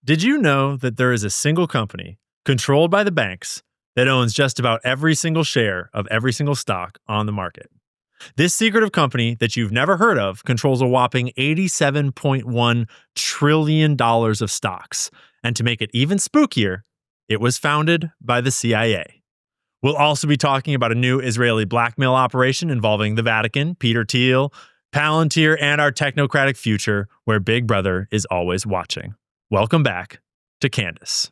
Did you know that there is a single company controlled by the banks that owns just about every single share of every single stock on the market? This secretive company that you've never heard of controls a whopping $87.1 trillion of stocks. And to make it even spookier, it was founded by the CIA. We'll also be talking about a new Israeli blackmail operation involving the Vatican, Peter Thiel, Palantir, and our technocratic future, where Big Brother is always watching. Welcome back to Candace.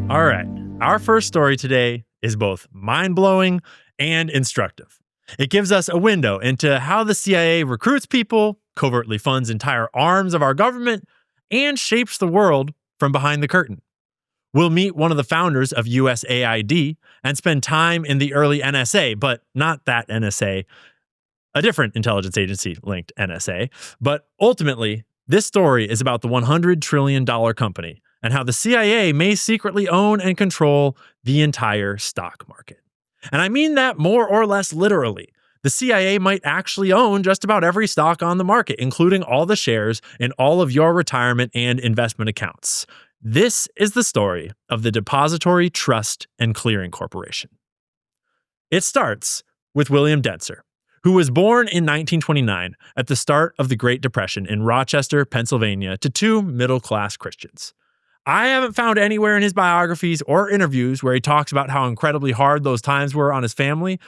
All right, our first story today is both mind-blowing and instructive. It gives us a window into how the CIA recruits people, covertly funds entire arms of our government, and shapes the world from behind the curtain. We'll meet one of the founders of USAID and spend time in the early NSA, but not that NSA, a different intelligence agency linked NSA. But ultimately, this story is about the $100 trillion company and how the CIA may secretly own and control the entire stock market. And I mean that more or less literally. The CIA might actually own just about every stock on the market, including all the shares in all of your retirement and investment accounts. This is the story of the Depository Trust and Clearing Corporation. It starts with William Denser, who was born in 1929 at the start of the Great Depression in Rochester, Pennsylvania, to two middle-class Christians. I haven't found anywhere in his biographies or interviews where he talks about how incredibly hard those times were on his family,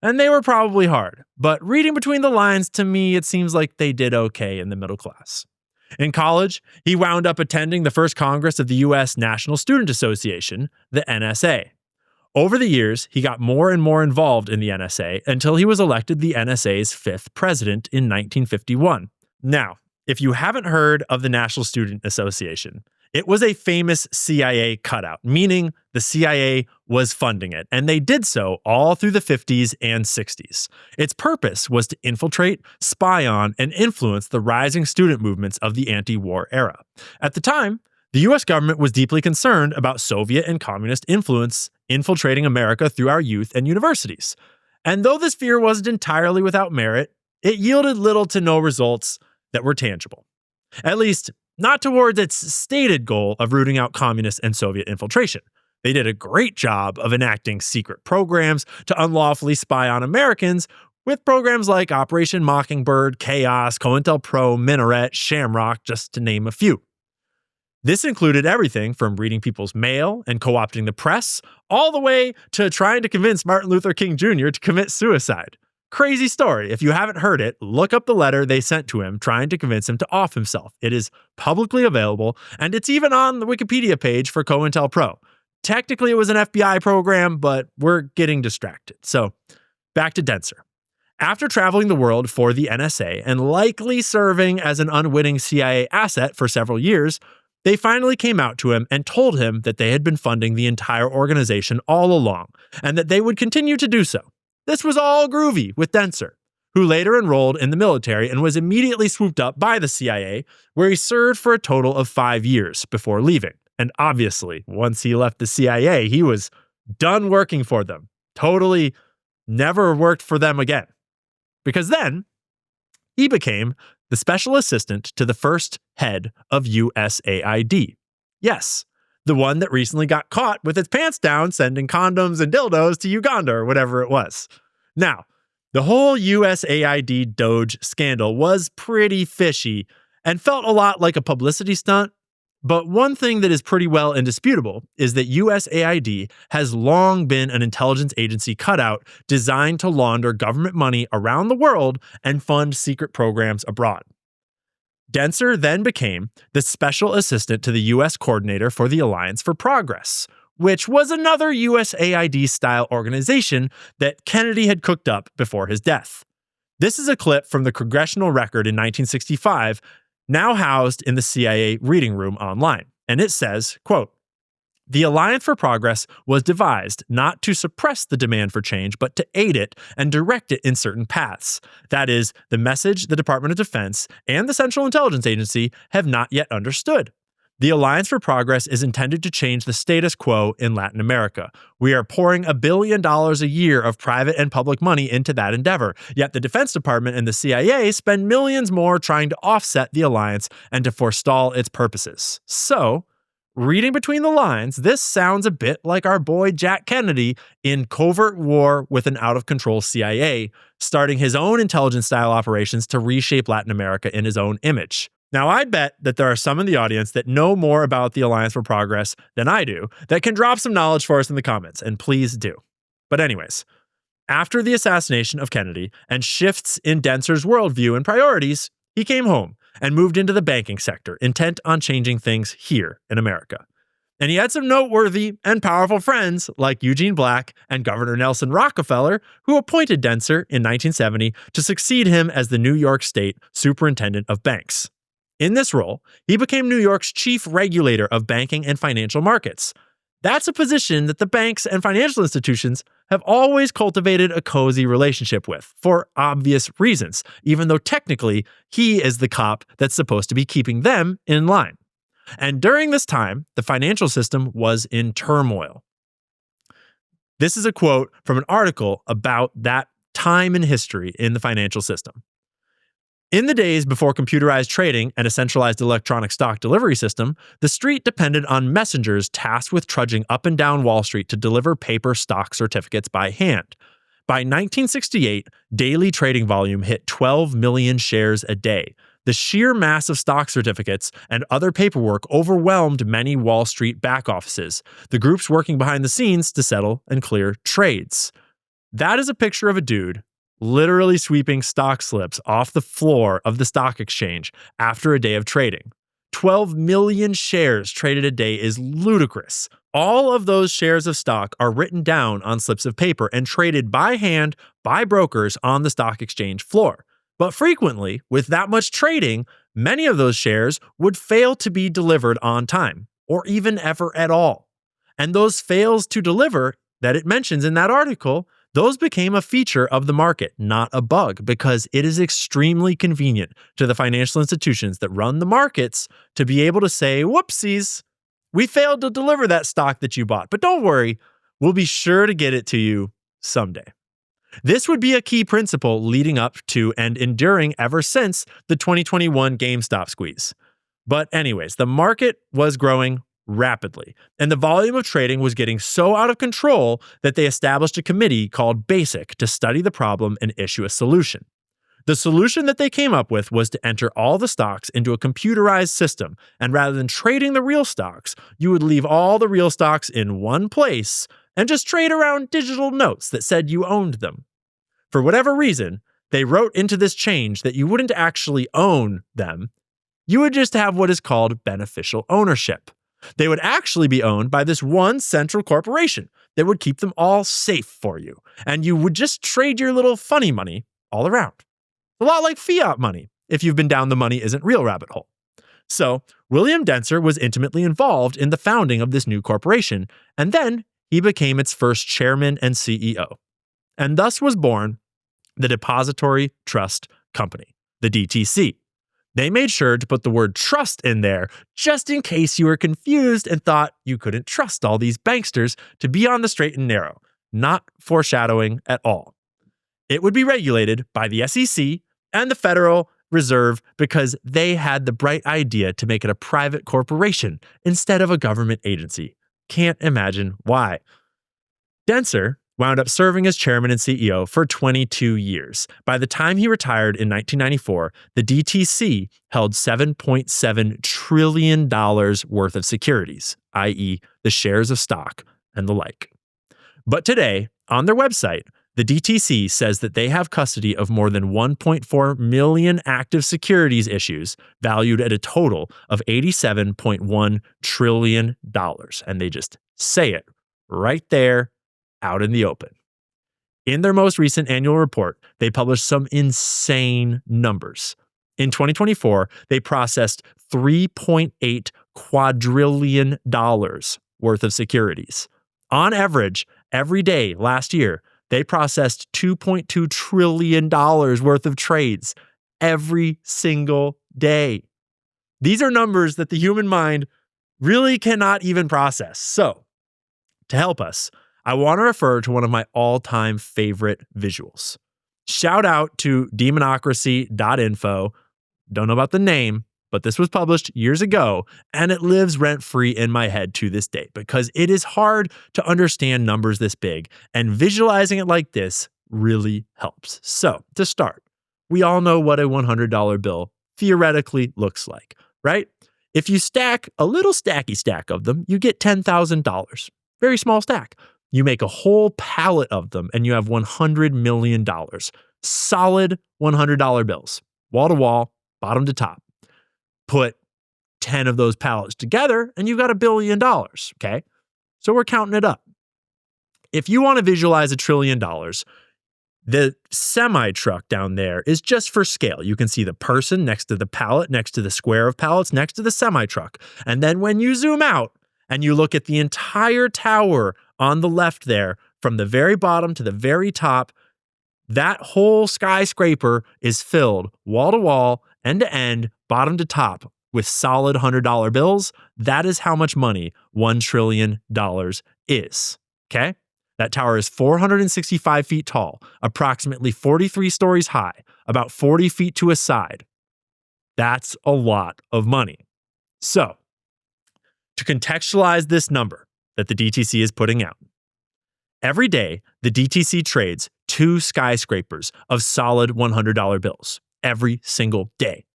and they were probably hard. But reading between the lines, to me, it seems like they did okay in the middle class. In college, he wound up attending the first Congress of the U.S. National Student Association, the NSA. Over the years, he got more and more involved in the NSA until he was elected the NSA's fifth president in 1951. Now, if you haven't heard of the National Student Association, it was a famous CIA cutout, meaning the CIA was funding it, and they did so all through the 50s and 60s. Its purpose was to infiltrate, spy on, and influence the rising student movements of the anti-war era. At the time, the US government was deeply concerned about Soviet and communist influence infiltrating America through our youth and universities. And though this fear wasn't entirely without merit, it yielded little to no results that were tangible. At least, not towards its stated goal of rooting out communist and Soviet infiltration. They did a great job of enacting secret programs to unlawfully spy on Americans with programs like Operation Mockingbird, Chaos, COINTELPRO, Minaret, Shamrock, just to name a few. This included everything from reading people's mail and co-opting the press, all the way to trying to convince Martin Luther King Jr. to commit suicide. Crazy story. If you haven't heard it, look up the letter they sent to him trying to convince him to off himself. It is publicly available, and it's even on the Wikipedia page for COINTELPRO. Technically, it was an FBI program, but we're getting distracted. So, back to Denser. After traveling the world for the NSA and likely serving as an unwitting CIA asset for several years, they finally came out to him and told him that they had been funding the entire organization all along, and that they would continue to do so. This was all groovy with Denser, who later enrolled in the military and was immediately swooped up by the CIA, where he served for a total of 5 years before leaving. And obviously, once he left the CIA, he was done working for them. Totally never worked for them again. Because then, he became the special assistant to the first head of USAID. Yes, the one that recently got caught with its pants down sending condoms and dildos to Uganda or whatever it was. Now, the whole USAID Doge scandal was pretty fishy and felt a lot like a publicity stunt. But one thing that is pretty well indisputable is that USAID has long been an intelligence agency cutout designed to launder government money around the world and fund secret programs abroad. Denser then became the special assistant to the U.S. coordinator for the Alliance for Progress, which was another USAID-style organization that Kennedy had cooked up before his death. This is a clip from the Congressional Record in 1965, now housed in the CIA reading room online. And it says, quote, The Alliance for Progress was devised not to suppress the demand for change, but to aid it and direct it in certain paths. That is, the message the Department of Defense and the Central Intelligence Agency have not yet understood. The Alliance for Progress is intended to change the status quo in Latin America. We are pouring $1 billion a year of private and public money into that endeavor, yet the Defense Department and the CIA spend millions more trying to offset the alliance and to forestall its purposes. So, reading between the lines, this sounds a bit like our boy Jack Kennedy in covert war with an out-of-control CIA, starting his own intelligence-style operations to reshape Latin America in his own image. Now, I bet that there are some in the audience that know more about the Alliance for Progress than I do that can drop some knowledge for us in the comments, and please do. But anyways, after the assassination of Kennedy and shifts in Denser's worldview and priorities, he came home and moved into the banking sector, intent on changing things here in America. And he had some noteworthy and powerful friends like Eugene Black and Governor Nelson Rockefeller, who appointed Denser in 1970 to succeed him as the New York State Superintendent of Banks. In this role, he became New York's chief regulator of banking and financial markets. That's a position that the banks and financial institutions have always cultivated a cozy relationship with, for obvious reasons, even though technically he is the cop that's supposed to be keeping them in line. And during this time, the financial system was in turmoil. This is a quote from an article about that time in history in the financial system. In the days before computerized trading and a centralized electronic stock delivery system, the street depended on messengers tasked with trudging up and down Wall Street to deliver paper stock certificates by hand. By 1968, daily trading volume hit 12 million shares a day. The sheer mass of stock certificates and other paperwork overwhelmed many Wall Street back offices, the groups working behind the scenes to settle and clear trades. That is a picture of a dude literally sweeping stock slips off the floor of the stock exchange after a day of trading. 12 million shares traded a day is ludicrous. All of those shares of stock are written down on slips of paper and traded by hand by brokers on the stock exchange floor. But frequently, with that much trading, many of those shares would fail to be delivered on time, or even ever at all. And those fails to deliver that it mentions in that article, those became a feature of the market, not a bug, because it is extremely convenient to the financial institutions that run the markets to be able to say, whoopsies, we failed to deliver that stock that you bought, but don't worry, we'll be sure to get it to you someday. This would be a key principle leading up to and enduring ever since the 2021 GameStop squeeze. But anyways, the market was growing rapidly, and the volume of trading was getting so out of control that they established a committee called BASIC to study the problem and issue a solution. The solution that they came up with was to enter all the stocks into a computerized system, and rather than trading the real stocks, you would leave all the real stocks in one place and just trade around digital notes that said you owned them. For whatever reason, they wrote into this change that you wouldn't actually own them. You would just have what is called beneficial ownership. They would actually be owned by this one central corporation that would keep them all safe for you, and you would just trade your little funny money all around. A lot like fiat money, if you've been down the money isn't real rabbit hole. So, William Denser was intimately involved in the founding of this new corporation, and then he became its first chairman and CEO. And thus was born the Depository Trust Company, the DTC. They made sure to put the word trust in there just in case you were confused and thought you couldn't trust all these banksters to be on the straight and narrow. Not foreshadowing at all. It would be regulated by the SEC and the Federal Reserve because they had the bright idea to make it a private corporation instead of a government agency. Can't imagine why. Denser wound up serving as chairman and CEO for 22 years. By the time he retired in 1994, the DTC held $7.7 trillion worth of securities, i.e., the shares of stock and the like. But today, on their website, the DTC says that they have custody of more than 1.4 million active securities issues valued at a total of $87.1 trillion. And they just say it right there out in the open. In their most recent annual report, they published some insane numbers. In 2024, they processed $3.8 quadrillion worth of securities. On average, every day last year, they processed $2.2 trillion worth of trades every single day. These are numbers that the human mind really cannot even process. So, to help us, I want to refer to one of my all-time favorite visuals. Shout out to demonocracy.info. Don't know about the name, but this was published years ago, and it lives rent-free in my head to this day because it is hard to understand numbers this big, and visualizing it like this really helps. So, to start, we all know what a $100 bill theoretically looks like, right? If you stack a little stacky stack of them, you get $10,000. Very small stack. You make a whole pallet of them and you have $100 million. Solid $100 bills, wall to wall, bottom to top. Put 10 of those pallets together and you've got $1 billion, okay? So we're counting it up. If you want to visualize $1 trillion, the semi-truck down there is just for scale. You can see the person next to the pallet, next to the square of pallets, next to the semi-truck. And then when you zoom out and you look at the entire tower on the left there, from the very bottom to the very top, that whole skyscraper is filled wall to wall, end to end, bottom to top with solid $100 bills. That is how much money $1 trillion is, okay? That tower is 465 feet tall, approximately 43 stories high, about 40 feet to a side. That's a lot of money. So, to contextualize this number that the DTC is putting out, every day, the DTC trades 2 skyscrapers of solid $100 bills every single day.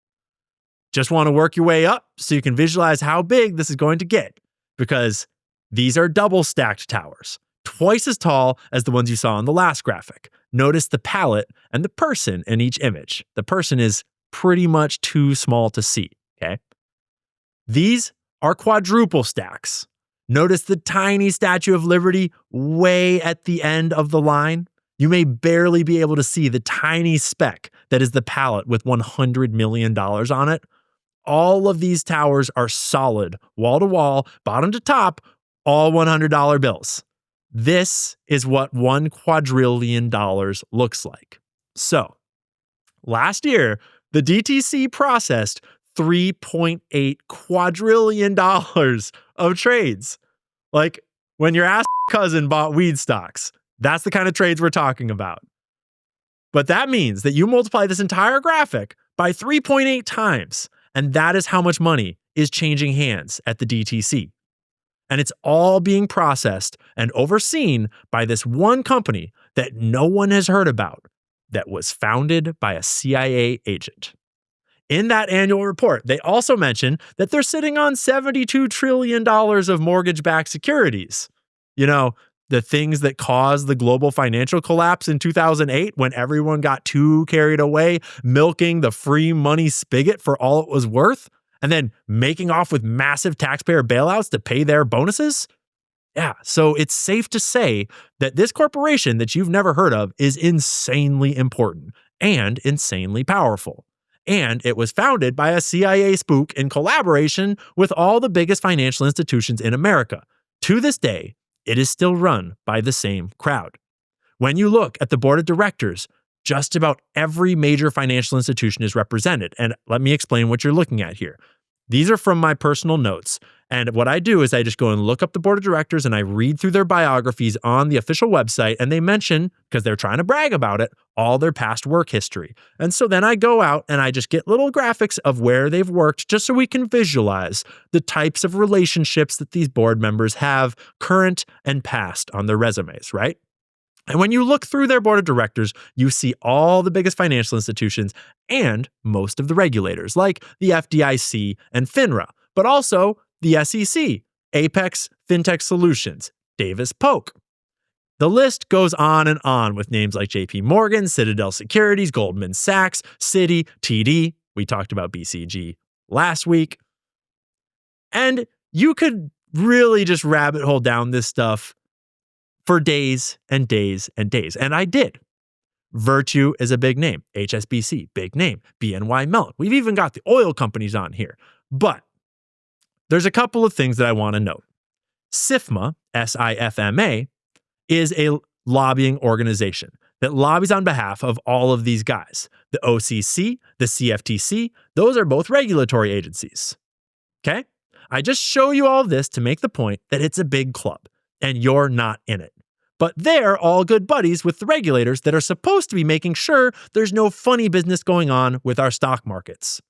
Just want to work your way up so you can visualize how big this is going to get, because these are double stacked towers, twice as tall as the ones you saw on the last graphic. Notice the pallet and the person in each image. The person is pretty much too small to see, okay? These are quadruple stacks. Notice the tiny Statue of Liberty way at the end of the line. You may barely be able to see the tiny speck that is the pallet with $100 million on it. All of these towers are solid, wall to wall, bottom to top, all $100 bills. This is what $1 quadrillion looks like. So, last year, the DTC processed $3.8 quadrillion of trades. Like when your ass cousin bought weed stocks, that's the kind of trades we're talking about. But that means that you multiply this entire graphic by 3.8 times, and that is how much money is changing hands at the DTC. And it's all being processed and overseen by this one company that no one has heard about, that was founded by a CIA agent. In that annual report, they also mention that they're sitting on $72 trillion of mortgage-backed securities. You know, the things that caused the global financial collapse in 2008 when everyone got too carried away milking the free money spigot for all it was worth, and then making off with massive taxpayer bailouts to pay their bonuses? Yeah, so it's safe to say that this corporation that you've never heard of is insanely important and insanely powerful. And it was founded by a CIA spook in collaboration with all the biggest financial institutions in America. To this day, it is still run by the same crowd. When you look at the board of directors, just about every major financial institution is represented. And let me explain what you're looking at here. These are from my personal notes. And what I do is I just go and look up the board of directors and I read through their biographies on the official website, and they mention, because they're trying to brag about it, all their past work history. And so then I go out and I just get little graphics of where they've worked just so we can visualize the types of relationships that these board members have, current and past, on their resumes, right? And when you look through their board of directors, you see all the biggest financial institutions and most of the regulators, like the FDIC and FINRA, but also the SEC, Apex Fintech Solutions, Davis Polk. The list goes on and on with names like JP Morgan, Citadel Securities, Goldman Sachs, Citi, TD. We talked about BCG last week. And you could really just rabbit hole down this stuff for days and days and days. And I did. Virtue is a big name. HSBC, big name. BNY Mellon. We've even got the oil companies on here. But there's a couple of things that I want to note. SIFMA, SIFMA, is a lobbying organization that lobbies on behalf of all of these guys. The OCC, the CFTC, those are both regulatory agencies. Okay? I just show you all this to make the point that it's a big club, and you're not in it. But they're all good buddies with the regulators that are supposed to be making sure there's no funny business going on with our stock markets.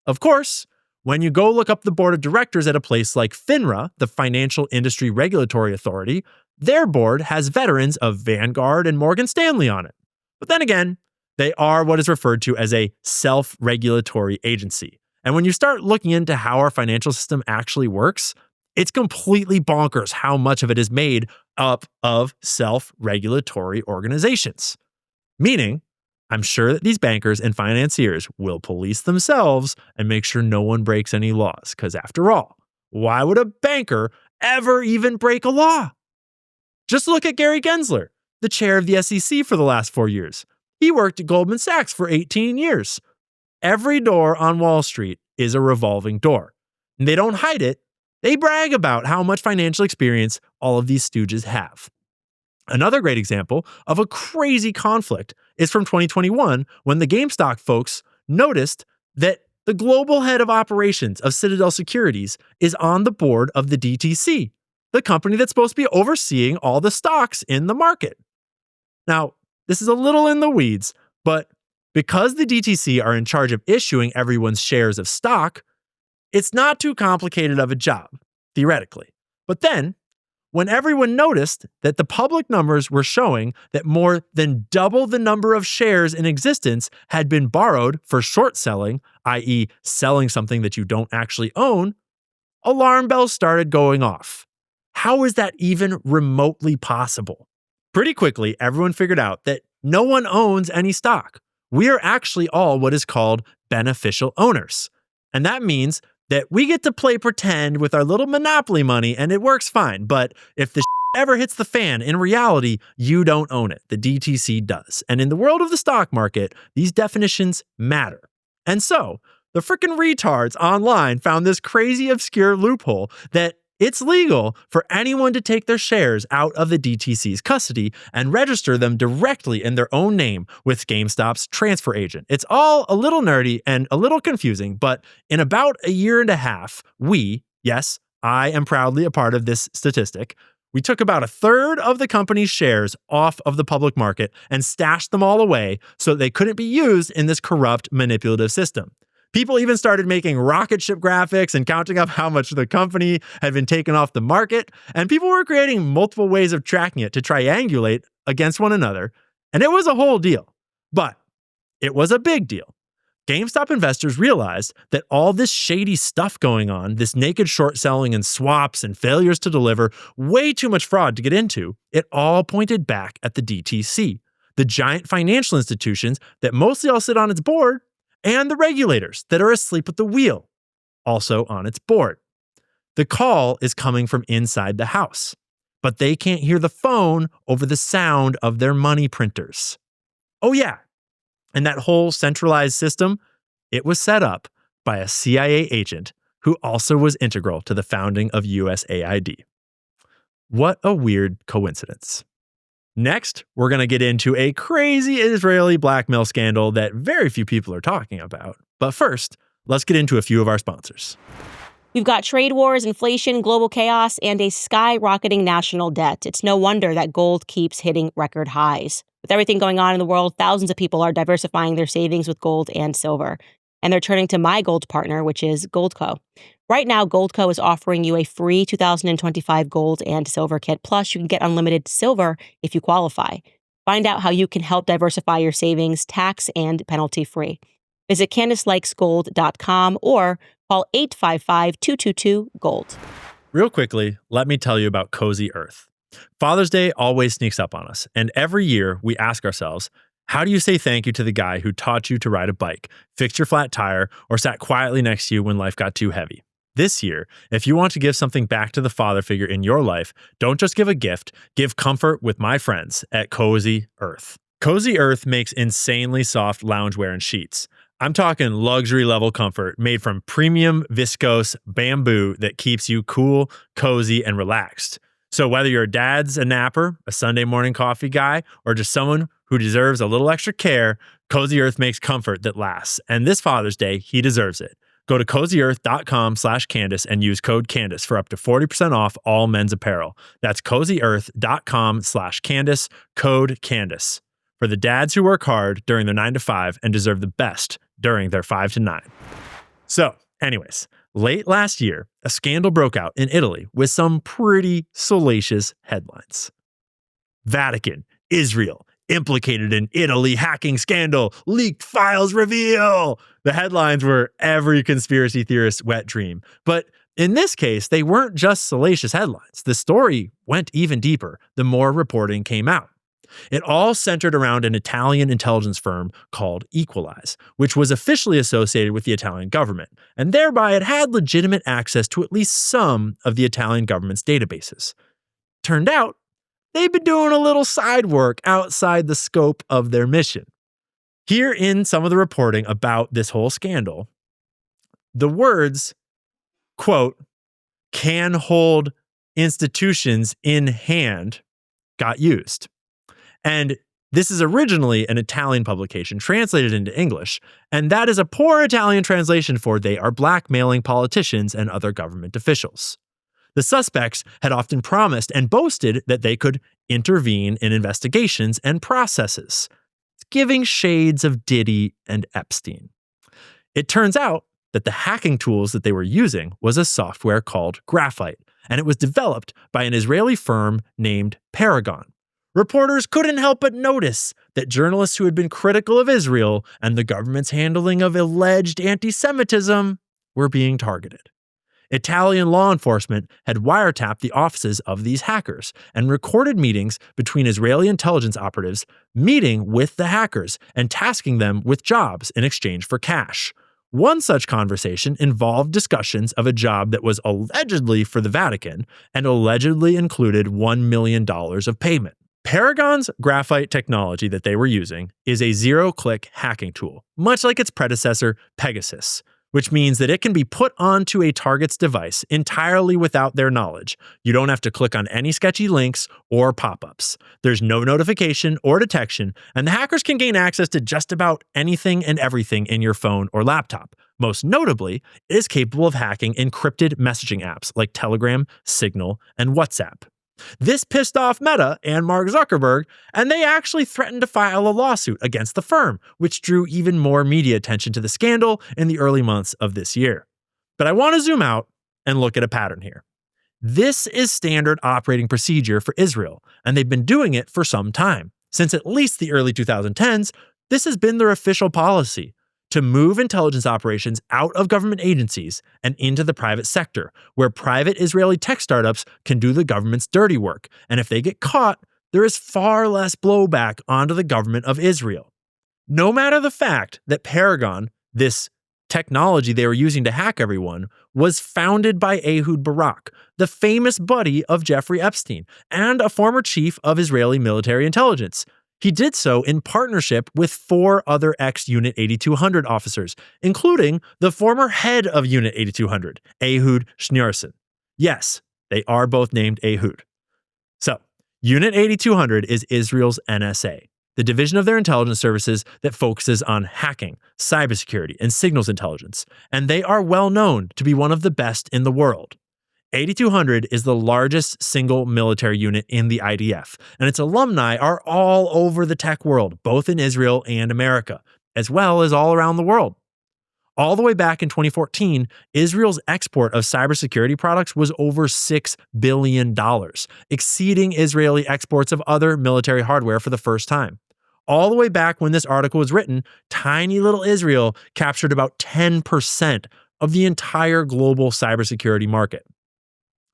Of course, when you go look up the board of directors at a place like FINRA, the Financial Industry Regulatory Authority, their board has veterans of Vanguard and Morgan Stanley on it. But then again, they are what is referred to as a self-regulatory agency. And when you start looking into how our financial system actually works, it's completely bonkers how much of it is made up of self-regulatory organizations. Meaning, I'm sure that these bankers and financiers will police themselves and make sure no one breaks any laws. Because after all, why would a banker ever even break a law? Just look at Gary Gensler, the chair of the SEC for the last 4 years. He worked at Goldman Sachs for 18 years. Every door on Wall Street is a revolving door. And they don't hide it. They brag about how much financial experience all of these stooges have. Another great example of a crazy conflict is from 2021 when the GameStop folks noticed that the global head of operations of Citadel Securities is on the board of the DTC, the company that's supposed to be overseeing all the stocks in the market. Now, this is a little in the weeds, but because the DTC are in charge of issuing everyone's shares of stock, it's not too complicated of a job, theoretically. But then, when everyone noticed that the public numbers were showing that more than double the number of shares in existence had been borrowed for short selling, i.e., selling something that you don't actually own, alarm bells started going off. How is that even remotely possible? Pretty quickly, everyone figured out that no one owns any stock. We are actually all what is called beneficial owners. And that means that we get to play pretend with our little monopoly money and it works fine. But if the ever hits the fan, in reality, you don't own it. The DTC does. And in the world of the stock market, these definitions matter. And so the frickin' retards online found this crazy obscure loophole that it's legal for anyone to take their shares out of the DTC's custody and register them directly in their own name with GameStop's transfer agent. It's all a little nerdy and a little confusing, but in about a year and a half, yes, I am proudly a part of this statistic, we took about a third of the company's shares off of the public market and stashed them all away so they couldn't be used in this corrupt, manipulative system. People even started making rocket ship graphics and counting up how much the company had been taken off the market, and people were creating multiple ways of tracking it to triangulate against one another, and it was a whole deal. But it was a big deal. GameStop investors realized that all this shady stuff going on, this naked short selling and swaps and failures to deliver, way too much fraud to get into, it all pointed back at the DTC, the giant financial institutions that mostly all sit on its board, and the regulators that are asleep at the wheel, also on its board. The call is coming from inside the house, but they can't hear the phone over the sound of their money printers. Oh yeah, and that whole centralized system, it was set up by a CIA agent who also was integral to the founding of USAID. What a weird coincidence. Next, we're going to get into a crazy Israeli blackmail scandal that very few people are talking about. But first, let's get into a few of our sponsors. We've got trade wars, inflation, global chaos, and a skyrocketing national debt. It's no wonder that gold keeps hitting record highs. With everything going on in the world, thousands of people are diversifying their savings with gold and silver. And they're turning to my gold partner, which is GoldCo. Right now, GoldCo is offering you a free 2025 gold and silver kit. Plus, you can get unlimited silver if you qualify. Find out how you can help diversify your savings tax and penalty-free. Visit CandaceLikesGold.com or call 855-222-GOLD. Real quickly, let me tell you about Cozy Earth. Father's Day always sneaks up on us, and every year we ask ourselves, how do you say thank you to the guy who taught you to ride a bike, fixed your flat tire, or sat quietly next to you when life got too heavy? This year, if you want to give something back to the father figure in your life, don't just give a gift, give comfort with my friends at Cozy Earth. Cozy Earth makes insanely soft loungewear and sheets. I'm talking luxury level comfort made from premium viscose bamboo that keeps you cool, cozy, and relaxed. So whether your dad's a napper, a Sunday morning coffee guy, or just someone who deserves a little extra care, Cozy Earth makes comfort that lasts. And this Father's Day, he deserves it. Go to cozyearth.com/Candace and use code Candace for up to 40% off all men's apparel. That's cozyearth.com/Candace, code Candace. For the dads who work hard during their 9 to 5 and deserve the best during their 5 to 9. So, anyways, late last year, a scandal broke out in Italy with some pretty salacious headlines. Vatican, Israel, implicated in Italy hacking scandal, leaked files reveal. The headlines were every conspiracy theorist's wet dream. But in this case, they weren't just salacious headlines. The story went even deeper the more reporting came out. It all centered around an Italian intelligence firm called Equalize, which was officially associated with the Italian government, and thereby it had legitimate access to at least some of the Italian government's databases. Turned out, they've been doing a little side work outside the scope of their mission. Here in some of the reporting about this whole scandal, the words, quote, can hold institutions in hand got used. And this is originally an Italian publication translated into English, and that is a poor Italian translation for they are blackmailing politicians and other government officials. The suspects had often promised and boasted that they could intervene in investigations and processes, giving shades of Diddy and Epstein. It turns out that the hacking tools that they were using was a software called Graphite, and it was developed by an Israeli firm named Paragon. Reporters couldn't help but notice that journalists who had been critical of Israel and the government's handling of alleged anti-Semitism were being targeted. Italian law enforcement had wiretapped the offices of these hackers and recorded meetings between Israeli intelligence operatives meeting with the hackers and tasking them with jobs in exchange for cash. One such conversation involved discussions of a job that was allegedly for the Vatican and allegedly included $1 million of payment. Paragon's graphite technology that they were using is a zero-click hacking tool, much like its predecessor, Pegasus, which means that it can be put onto a target's device entirely without their knowledge. You don't have to click on any sketchy links or pop-ups. There's no notification or detection, and the hackers can gain access to just about anything and everything in your phone or laptop. Most notably, it is capable of hacking encrypted messaging apps like Telegram, Signal, and WhatsApp. This pissed off Meta and Mark Zuckerberg, and they actually threatened to file a lawsuit against the firm, which drew even more media attention to the scandal in the early months of this year. But I want to zoom out and look at a pattern here. This is standard operating procedure for Israel, and they've been doing it for some time. Since at least the early 2010s, this has been their official policy: to move intelligence operations out of government agencies and into the private sector, where private Israeli tech startups can do the government's dirty work. And if they get caught, there is far less blowback onto the government of Israel. No matter the fact that Paragon, this technology they were using to hack everyone, was founded by Ehud Barak, the famous buddy of Jeffrey Epstein and a former chief of Israeli military intelligence. He did so in partnership with 4 other ex-Unit 8200 officers, including the former head of Unit 8200, Ehud Schneerson. Yes, they are both named Ehud. So, Unit 8200 is Israel's NSA, the division of their intelligence services that focuses on hacking, cybersecurity, and signals intelligence, and they are well known to be one of the best in the world. 8200 is the largest single military unit in the IDF, and its alumni are all over the tech world, both in Israel and America, as well as all around the world. All the way back in 2014, Israel's export of cybersecurity products was over $6 billion, exceeding Israeli exports of other military hardware for the first time. All the way back when this article was written, tiny little Israel captured about 10% of the entire global cybersecurity market.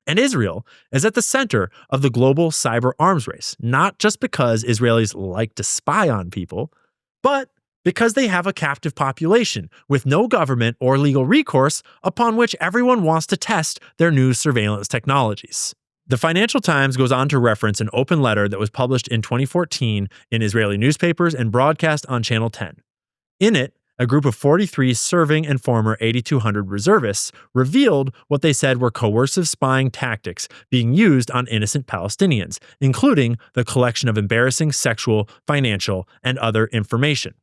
And Israel is at the center of the global cyber arms race, not just because Israelis like to spy on people, but because they have a captive population with no government or legal recourse upon which everyone wants to test their new surveillance technologies. The Financial Times goes on to reference an open letter that was published in 2014 in Israeli newspapers and broadcast on Channel 10. In it, a group of 43 serving and former 8200 reservists revealed what they said were coercive spying tactics being used on innocent Palestinians, including the collection of embarrassing sexual, financial, and other information.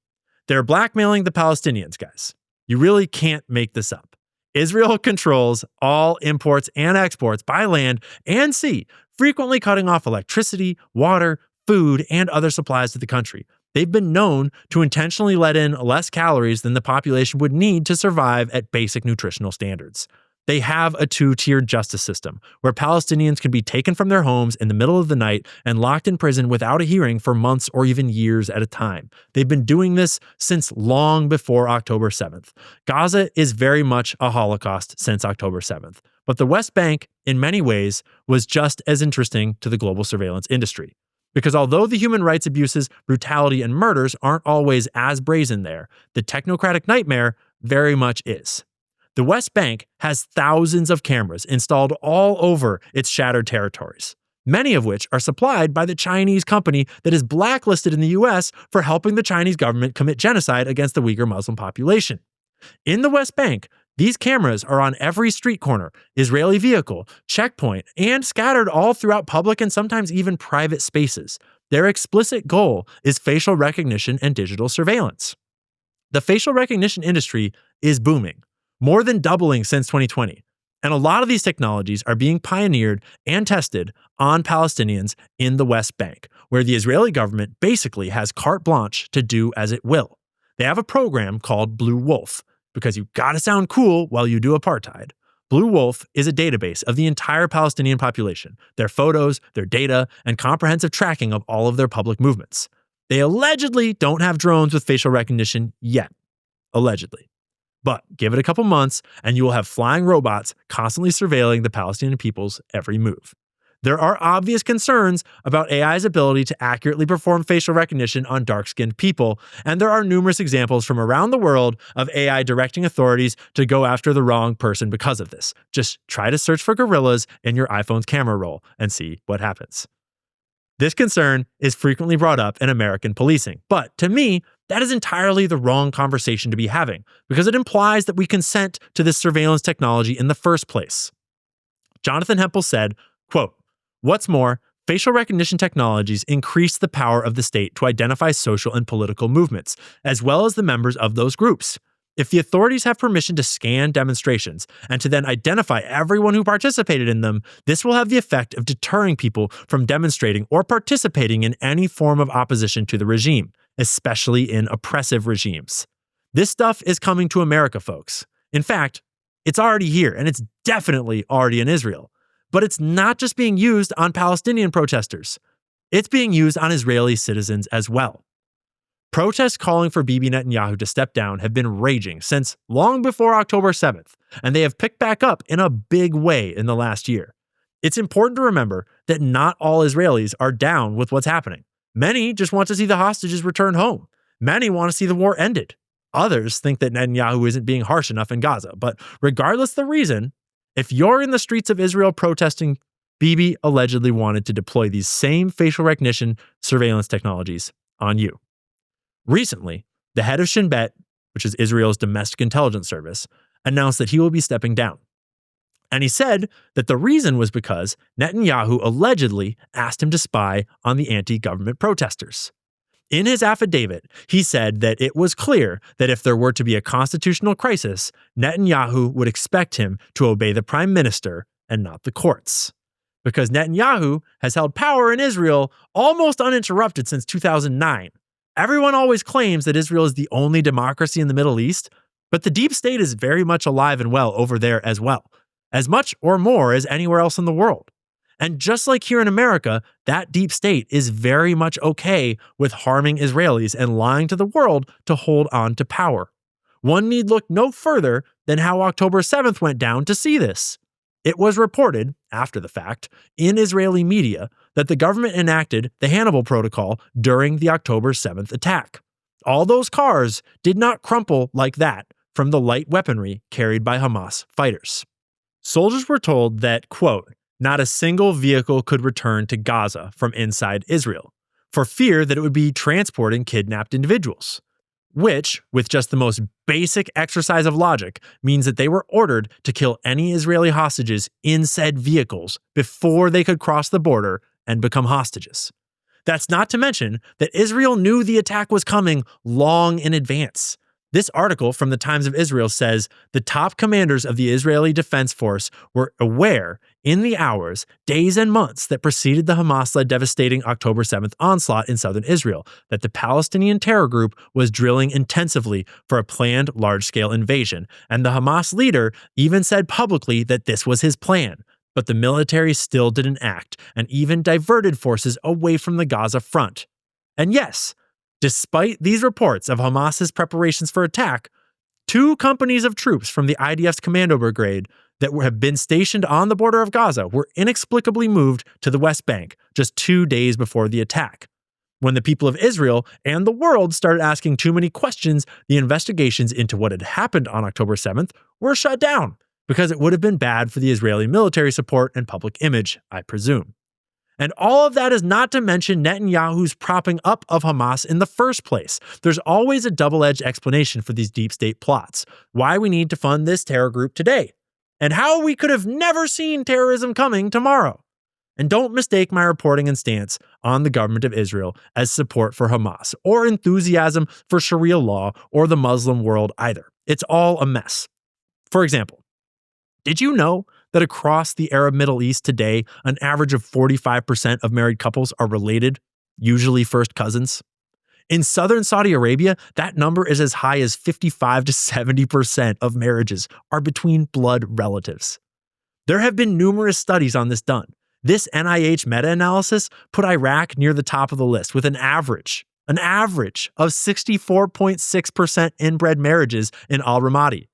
They're blackmailing the Palestinians, guys. You really can't make this up. Israel controls all imports and exports by land and sea, frequently cutting off electricity, water, food, and other supplies to the country. They've been known to intentionally let in less calories than the population would need to survive at basic nutritional standards. They have a two-tiered justice system where Palestinians can be taken from their homes in the middle of the night and locked in prison without a hearing for months or even years at a time. They've been doing this since long before October 7th. Gaza is very much a Holocaust since October 7th, but the West Bank, in many ways, was just as interesting to the global surveillance industry. Because although the human rights abuses, brutality, and murders aren't always as brazen there, the technocratic nightmare very much is. The West Bank has thousands of cameras installed all over its shattered territories, many of which are supplied by the Chinese company that is blacklisted in the US for helping the Chinese government commit genocide against the Uyghur Muslim population. In the West Bank, these cameras are on every street corner, Israeli vehicle, checkpoint, and scattered all throughout public and sometimes even private spaces. Their explicit goal is facial recognition and digital surveillance. The facial recognition industry is booming, more than doubling since 2020. And a lot of these technologies are being pioneered and tested on Palestinians in the West Bank, where the Israeli government basically has carte blanche to do as it will. They have a program called Blue Wolf, because you gotta sound cool while you do apartheid. Blue Wolf is a database of the entire Palestinian population, their photos, their data, and comprehensive tracking of all of their public movements. They allegedly don't have drones with facial recognition yet. Allegedly. But give it a couple months, and you will have flying robots constantly surveilling the Palestinian people's every move. There are obvious concerns about AI's ability to accurately perform facial recognition on dark-skinned people, and there are numerous examples from around the world of AI directing authorities to go after the wrong person because of this. Just try to search for gorillas in your iPhone's camera roll and see what happens. This concern is frequently brought up in American policing, but to me, that is entirely the wrong conversation to be having, because it implies that we consent to this surveillance technology in the first place. Jonathan Hempel said, quote, "What's more, facial recognition technologies increase the power of the state to identify social and political movements, as well as the members of those groups. If the authorities have permission to scan demonstrations and to then identify everyone who participated in them, this will have the effect of deterring people from demonstrating or participating in any form of opposition to the regime, especially in oppressive regimes. This stuff is coming to America, folks. In fact, it's already here, and it's definitely already in Israel. But it's not just being used on Palestinian protesters. It's being used on Israeli citizens as well. Protests calling for Bibi Netanyahu to step down have been raging since long before October 7th, and they have picked back up in a big way in the last year. It's important to remember that not all Israelis are down with what's happening. Many just want to see the hostages returned home. Many want to see the war ended. Others think that Netanyahu isn't being harsh enough in Gaza. But regardless the reason, if you're in the streets of Israel protesting, Bibi allegedly wanted to deploy these same facial recognition surveillance technologies on you. Recently, the head of Shin Bet, which is Israel's domestic intelligence service, announced that he will be stepping down. And he said that the reason was because Netanyahu allegedly asked him to spy on the anti-government protesters. In his affidavit, he said that it was clear that if there were to be a constitutional crisis, Netanyahu would expect him to obey the prime minister and not the courts. Because Netanyahu has held power in Israel almost uninterrupted since 2009. Everyone always claims that Israel is the only democracy in the Middle East, but the deep state is very much alive and well over there as well, as much or more as anywhere else in the world. And just like here in America, that deep state is very much okay with harming Israelis and lying to the world to hold on to power. One need look no further than how October 7th went down to see this. It was reported, after the fact, in Israeli media that the government enacted the Hannibal Protocol during the October 7th attack. All those cars did not crumple like that from the light weaponry carried by Hamas fighters. Soldiers were told that, quote, not a single vehicle could return to Gaza from inside Israel, for fear that it would be transporting kidnapped individuals. Which, with just the most basic exercise of logic, means that they were ordered to kill any Israeli hostages in said vehicles before they could cross the border and become hostages. That's not to mention that Israel knew the attack was coming long in advance. This article from the Times of Israel says the top commanders of the Israeli Defense Force were aware in the hours, days, and months that preceded the Hamas-led devastating October 7th onslaught in southern Israel that the Palestinian terror group was drilling intensively for a planned large-scale invasion, and the Hamas leader even said publicly that this was his plan. But the military still didn't act and even diverted forces away from the Gaza front. And yes, despite these reports of Hamas's preparations for attack, 2 companies of troops from the IDF's commando brigade that have been stationed on the border of Gaza were inexplicably moved to the West Bank just 2 days before the attack. When the people of Israel and the world started asking too many questions, the investigations into what had happened on October 7th were shut down because it would have been bad for the Israeli military support and public image, I presume. And all of that is not to mention Netanyahu's propping up of Hamas in the first place. There's always a double-edged explanation for these deep state plots, why we need to fund this terror group today, and how we could have never seen terrorism coming tomorrow. And don't mistake my reporting and stance on the government of Israel as support for Hamas or enthusiasm for Sharia law or the Muslim world either. It's all a mess. For example, did you know that across the Arab Middle East today, an average of 45% of married couples are related, usually first cousins? In southern Saudi Arabia, that number is as high as 55 to 70% of marriages are between blood relatives. There have been numerous studies on this done. This NIH meta-analysis put Iraq near the top of the list with an average of 64.6% inbred marriages in al-Ramadi.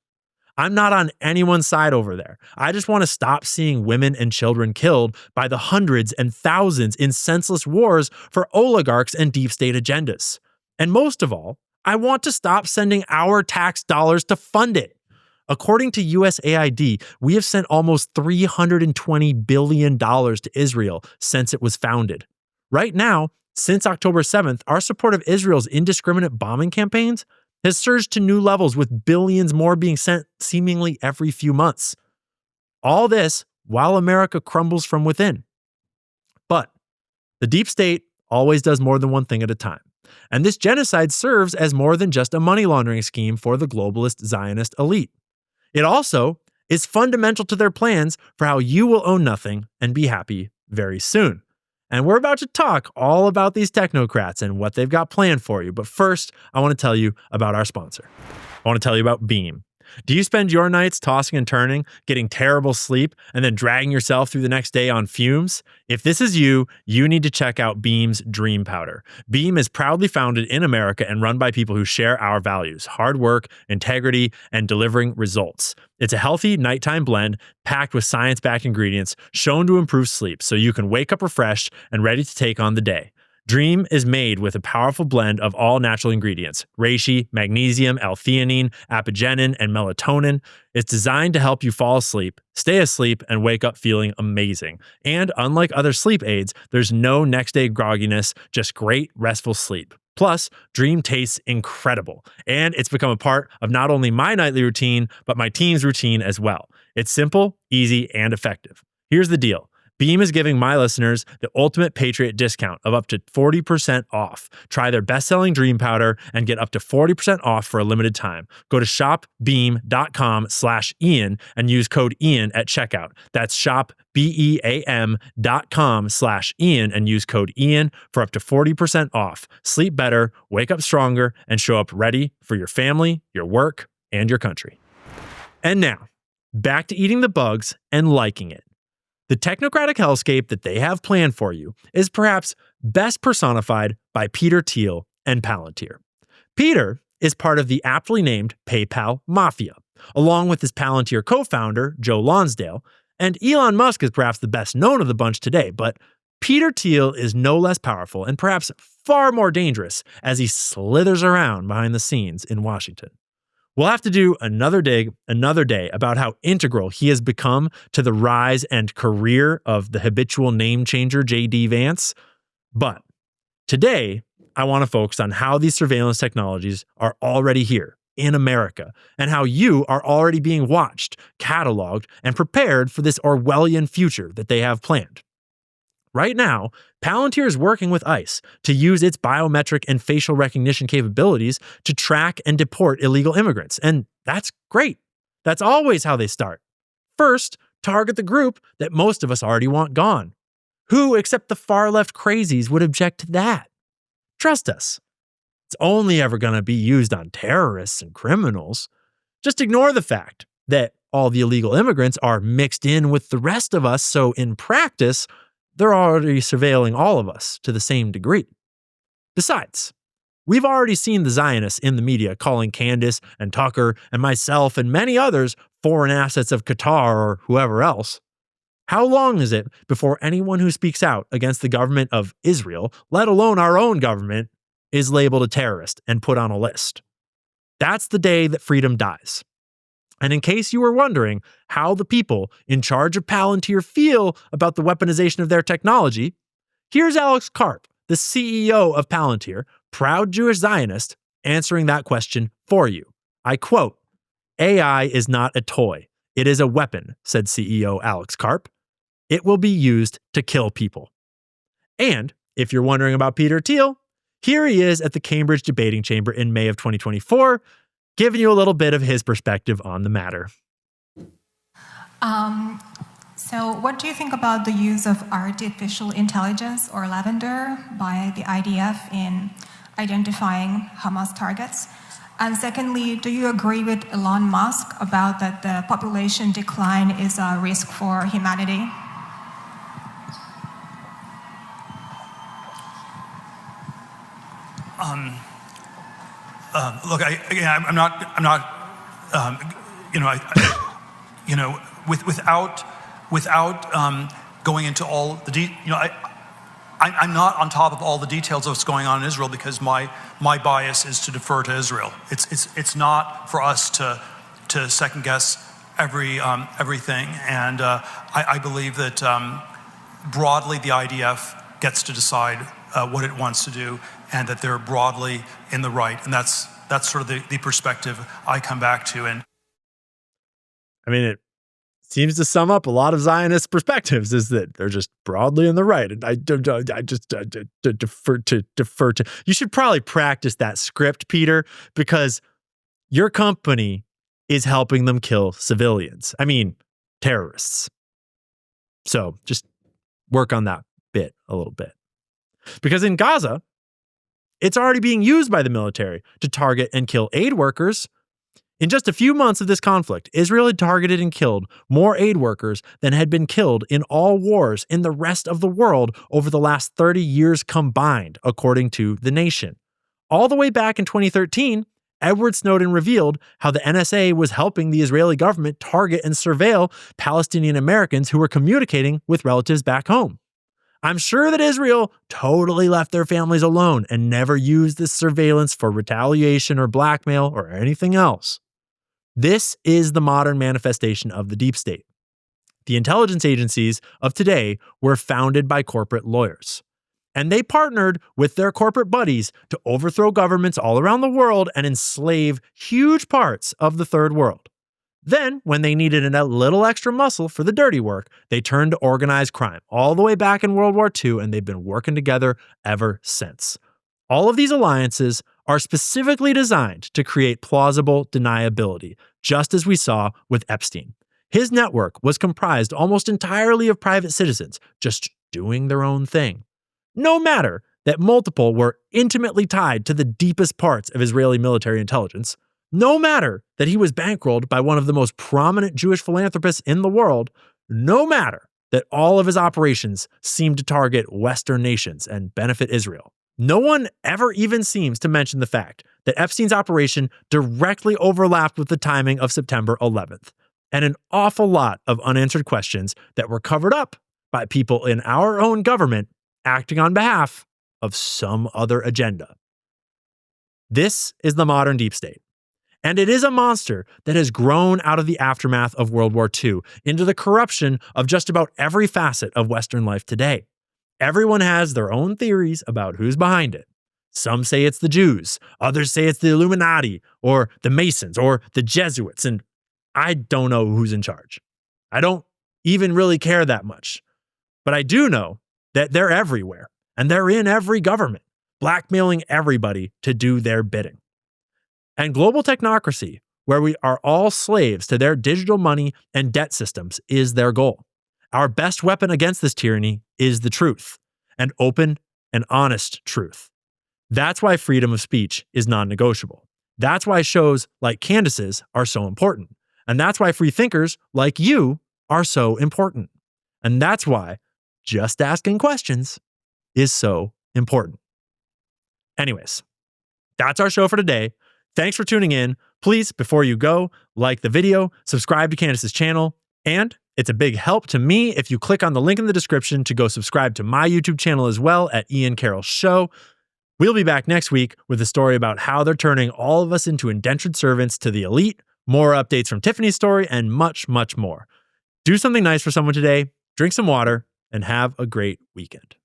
I'm not on anyone's side over there. I just want to stop seeing women and children killed by the hundreds and thousands in senseless wars for oligarchs and deep state agendas. And most of all, I want to stop sending our tax dollars to fund it. According to USAID, we have sent almost $320 billion to Israel since it was founded. Right now, since October 7th, our support of Israel's indiscriminate bombing campaigns has surged to new levels with billions more being sent seemingly every few months. All this while America crumbles from within. But the deep state always does more than one thing at a time. And this genocide serves as more than just a money laundering scheme for the globalist Zionist elite. It also is fundamental to their plans for how you will own nothing and be happy very soon. And we're about to talk all about these technocrats and what they've got planned for you. But first, I want to tell you about our sponsor. I want to tell you about Beam. Do you spend your nights tossing and turning, getting terrible sleep, and then dragging yourself through the next day on fumes? If this is you, you need to check out Beam's Dream Powder. Beam is proudly founded in America and run by people who share our values: hard work, integrity, and delivering results. It's a healthy nighttime blend packed with science-backed ingredients shown to improve sleep so you can wake up refreshed and ready to take on the day. Dream is made with a powerful blend of all natural ingredients: reishi, magnesium, L-theanine, apigenin, and melatonin. It's designed to help you fall asleep, stay asleep, and wake up feeling amazing. And unlike other sleep aids, there's no next day grogginess, just great, restful sleep. Plus, Dream tastes incredible, and it's become a part of not only my nightly routine, but my team's routine as well. It's simple, easy, and effective. Here's the deal. Beam is giving my listeners the ultimate Patriot discount of up to 40% off. Try their best-selling Dream Powder and get up to 40% off for a limited time. Go to shopbeam.com/Ian and use code Ian at checkout. That's shopbeam.com/Ian and use code Ian for up to 40% off. Sleep better, wake up stronger, and show up ready for your family, your work, and your country. And now, back to eating the bugs and liking it. The technocratic hellscape that they have planned for you is perhaps best personified by Peter Thiel and Palantir. Peter is part of the aptly named PayPal Mafia, along with his Palantir co-founder, Joe Lonsdale, and Elon Musk is perhaps the best known of the bunch today, but Peter Thiel is no less powerful and perhaps far more dangerous as he slithers around behind the scenes in Washington. We'll have to do another day about how integral he has become to the rise and career of the habitual name changer J.D. Vance. But today, I want to focus on how these surveillance technologies are already here in America and how you are already being watched, cataloged, and prepared for this Orwellian future that they have planned. Right now, Palantir is working with ICE to use its biometric and facial recognition capabilities to track and deport illegal immigrants. And that's great. That's always how they start. First, target the group that most of us already want gone. Who, except the far-left crazies, would object to that? Trust us. It's only ever going to be used on terrorists and criminals. Just ignore the fact that all the illegal immigrants are mixed in with the rest of us, so in practice, they're already surveilling all of us to the same degree. Besides, we've already seen the Zionists in the media calling Candace and Tucker and myself and many others foreign assets of Qatar or whoever else. How long is it before anyone who speaks out against the government of Israel, let alone our own government, is labeled a terrorist and put on a list? That's the day that freedom dies. And in case you were wondering how the people in charge of Palantir feel about the weaponization of their technology, here's Alex Karp, the CEO of Palantir, proud Jewish Zionist, answering that question for you. I quote, "AI is not a toy. It is a weapon," said CEO Alex Karp. "It will be used to kill people." And if you're wondering about Peter Thiel, here he is at the Cambridge Debating Chamber in May of 2024, giving you a little bit of his perspective on the matter. So what do you think about the use of artificial intelligence, or lavender, by the IDF in identifying Hamas targets? And secondly, do you agree with Elon Musk about that the population decline is a risk for humanity? Look, I'm not, without going into all the I'm not on top of all the details of what's going on in Israel because my bias is to defer to Israel. It's not for us to second guess everything, and I believe that broadly the IDF gets to decide what it wants to do, and that they're broadly in the right, and that's sort of the perspective I come back to. And I mean, it seems to sum up a lot of Zionist perspectives, is that they're just broadly in the right. And I just defer to. You should probably practice that script, Peter, because your company is helping them kill civilians. I mean, terrorists. So just work on that bit a little bit. Because in Gaza, it's already being used by the military to target and kill aid workers. In just a few months of this conflict, Israel had targeted and killed more aid workers than had been killed in all wars in the rest of the world over the last 30 years combined, according to The Nation. All the way back in 2013, Edward Snowden revealed how the NSA was helping the Israeli government target and surveil Palestinian Americans who were communicating with relatives back home. I'm sure that Israel totally left their families alone and never used this surveillance for retaliation or blackmail or anything else. This is the modern manifestation of the deep state. The intelligence agencies of today were founded by corporate lawyers, and they partnered with their corporate buddies to overthrow governments all around the world and enslave huge parts of the third world. Then, when they needed a little extra muscle for the dirty work, they turned to organized crime all the way back in World War II, and they've been working together ever since. All of these alliances are specifically designed to create plausible deniability, just as we saw with Epstein. His network was comprised almost entirely of private citizens, just doing their own thing. No matter that multiple were intimately tied to the deepest parts of Israeli military intelligence, no matter that he was bankrolled by one of the most prominent Jewish philanthropists in the world, no matter that all of his operations seemed to target Western nations and benefit Israel, no one ever even seems to mention the fact that Epstein's operation directly overlapped with the timing of September 11th, and an awful lot of unanswered questions that were covered up by people in our own government acting on behalf of some other agenda. This is the modern deep state. And it is a monster that has grown out of the aftermath of World War II into the corruption of just about every facet of Western life today. Everyone has their own theories about who's behind it. Some say it's the Jews, others say it's the Illuminati, or the Masons, or the Jesuits, and I don't know who's in charge. I don't even really care that much. But I do know that they're everywhere and they're in every government, blackmailing everybody to do their bidding. And global technocracy, where we are all slaves to their digital money and debt systems, is their goal. Our best weapon against this tyranny is the truth, an open and honest truth. That's why freedom of speech is non-negotiable. That's why shows like Candace's are so important. And that's why free thinkers like you are so important. And that's why just asking questions is so important. Anyways, that's our show for today. Thanks for tuning in. Please, before you go, like the video, subscribe to Candace's channel, and it's a big help to me if you click on the link in the description to go subscribe to my YouTube channel as well at Ian Carroll Show. We'll be back next week with a story about how they're turning all of us into indentured servants to the elite, more updates from Tiffany's story, and much, much more. Do something nice for someone today, drink some water, and have a great weekend.